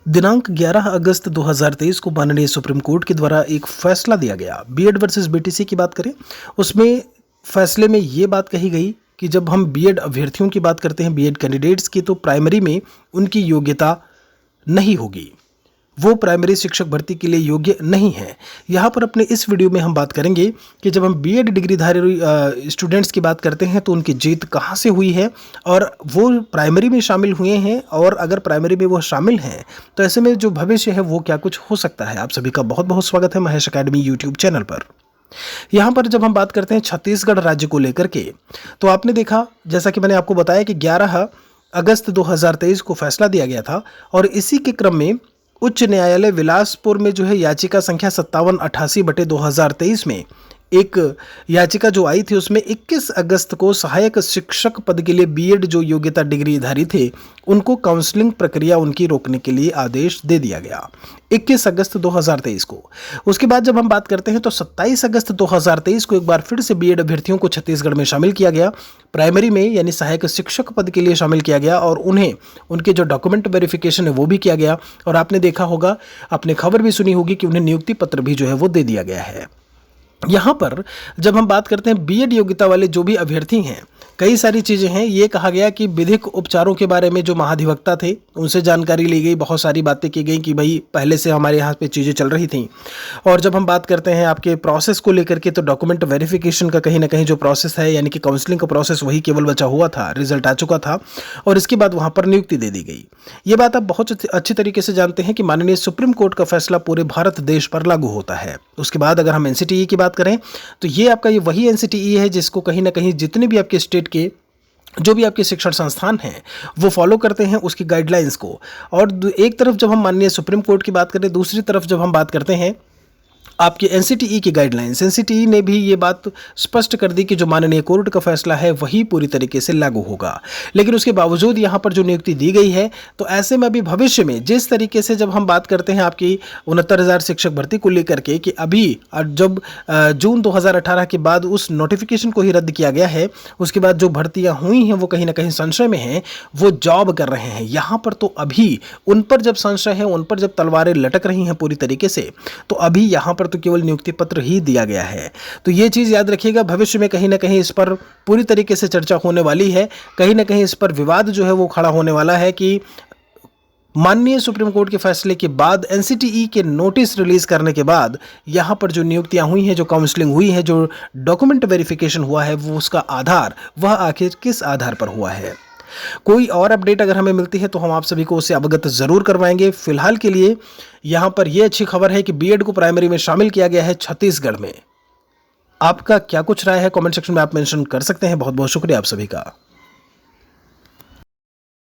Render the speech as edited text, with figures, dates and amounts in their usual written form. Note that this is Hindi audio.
दिनांक 11 अगस्त 2023 को माननीय सुप्रीम कोर्ट के द्वारा एक फैसला दिया गया। बीएड वर्सेस बीटीसी की बात करें, उसमें फैसले में ये बात कही गई कि जब हम बीएड अभ्यर्थियों की बात करते हैं, बीएड कैंडिडेट्स की, तो प्राइमरी में उनकी योग्यता नहीं होगी, वो प्राइमरी शिक्षक भर्ती के लिए योग्य नहीं है। यहाँ पर अपने इस वीडियो में हम बात करेंगे कि जब हम बीएड डिग्रीधारी स्टूडेंट्स की बात करते हैं तो उनकी जीत कहाँ से हुई है और वो प्राइमरी में शामिल हुए हैं, और अगर प्राइमरी में वो शामिल हैं तो ऐसे में जो भविष्य है वो क्या कुछ हो सकता है। आप सभी का बहुत बहुत स्वागत है महेश अकेडमी यूट्यूब चैनल पर। यहाँ पर जब हम बात करते हैं छत्तीसगढ़ राज्य को लेकर के, तो आपने देखा, जैसा कि मैंने आपको बताया कि 11 अगस्त 2023 को फैसला दिया गया था, और इसी के क्रम में उच्च न्यायालय बिलासपुर में जो है याचिका संख्या 5788/2023 में एक याचिका जो आई थी, उसमें 21 अगस्त को सहायक शिक्षक पद के लिए बीएड जो योग्यता डिग्रीधारी थे उनको काउंसलिंग प्रक्रिया उनकी रोकने के लिए आदेश दे दिया गया 21 अगस्त 2023 को। उसके बाद जब हम बात करते हैं तो 27 अगस्त 2023 को एक बार फिर से बीएड अभ्यर्थियों को छत्तीसगढ़ में शामिल किया गया, प्राइमरी में यानी सहायक शिक्षक पद के लिए शामिल किया गया, और उन्हें उनके जो डॉक्यूमेंट वेरिफिकेशन है वो भी किया गया। और आपने देखा होगा, आपने खबर भी सुनी होगी कि उन्हें नियुक्ति पत्र भी जो है वो दे दिया गया है। यहाँ पर जब हम बात करते हैं बीएड योग्यता वाले जो भी अभ्यर्थी हैं, कई सारी चीज़ें हैं। ये कहा गया कि विधिक उपचारों के बारे में जो महाधिवक्ता थे उनसे जानकारी ली गई, बहुत सारी बातें की गई कि भाई पहले से हमारे यहाँ पे चीज़ें चल रही थी। और जब हम बात करते हैं आपके प्रोसेस को लेकर के, तो डॉक्यूमेंट वेरिफिकेशन का कहीं ना कहीं जो प्रोसेस है, यानी कि काउंसलिंग का प्रोसेस, वही केवल बचा हुआ था, रिजल्ट आ चुका था और इसके बाद वहाँ पर नियुक्ति दे दी गई। ये बात आप बहुत अच्छी तरीके से जानते हैं कि माननीय सुप्रीम कोर्ट का फैसला पूरे भारत देश पर लागू होता है। उसके बाद अगर हम एनसीटीई की बात करें तो ये आपका ये वही एनसीटीई है जिसको कहीं ना कहीं जितने भी आपके स्टेट के जो भी आपके शिक्षण संस्थान हैं वो फॉलो करते हैं उसकी गाइडलाइंस को। और एक तरफ जब हम माननीय सुप्रीम कोर्ट की बात करें, दूसरी तरफ जब हम बात करते हैं आपके एनसीटीई की गाइडलाइंस, एनसीटीई ने भी ये बात स्पष्ट कर दी कि जो माननीय कोर्ट का फैसला है वही पूरी तरीके से लागू होगा। लेकिन उसके बावजूद यहाँ पर जो नियुक्ति दी गई है, तो ऐसे में अभी भविष्य में जिस तरीके से जब हम बात करते हैं आपकी 69,000 शिक्षक भर्ती को लेकर के, कि अभी जब जून 2018 के बाद उस नोटिफिकेशन को ही रद्द किया गया है, उसके बाद जो भर्तियाँ हुई हैं वो कहीं ना कहीं संशय में हैं, वो जॉब कर रहे हैं यहाँ पर। तो अभी उन पर जब संशय है, उन पर जब तलवारें लटक रही हैं पूरी तरीके से, तो अभी यहाँ पर तो केवल नियुक्ति पत्र ही दिया गया है। तो ये चीज़ याद रखिएगा, भविष्य में कहीं ना कहीं इस पर पूरी तरीके से चर्चा होने वाली है, कहीं ना कहीं इस पर विवाद जो है वो खड़ा होने वाला है कि माननीय सुप्रीम कोर्ट के फैसले के बाद, एनसीटीई के नोटिस रिलीज करने के बाद यहाँ पर जो नियुक्तियाँ हुई हैं, जो काउंसलिंग हुई है, जो डॉक्यूमेंट वेरिफिकेशन हुआ है, वो उसका आधार वह आखिर किस आधार पर हुआ है। कोई और अपडेट अगर हमें मिलती है तो हम आप सभी को उससे अवगत जरूर करवाएंगे। फिलहाल के लिए यहाँ पर यह अच्छी खबर है कि बीएड को प्राइमरी में शामिल किया गया है छत्तीसगढ़ में। आपका क्या कुछ राय है, कमेंट सेक्शन में आप मेंशन कर सकते हैं। बहुत बहुत शुक्रिया आप सभी का।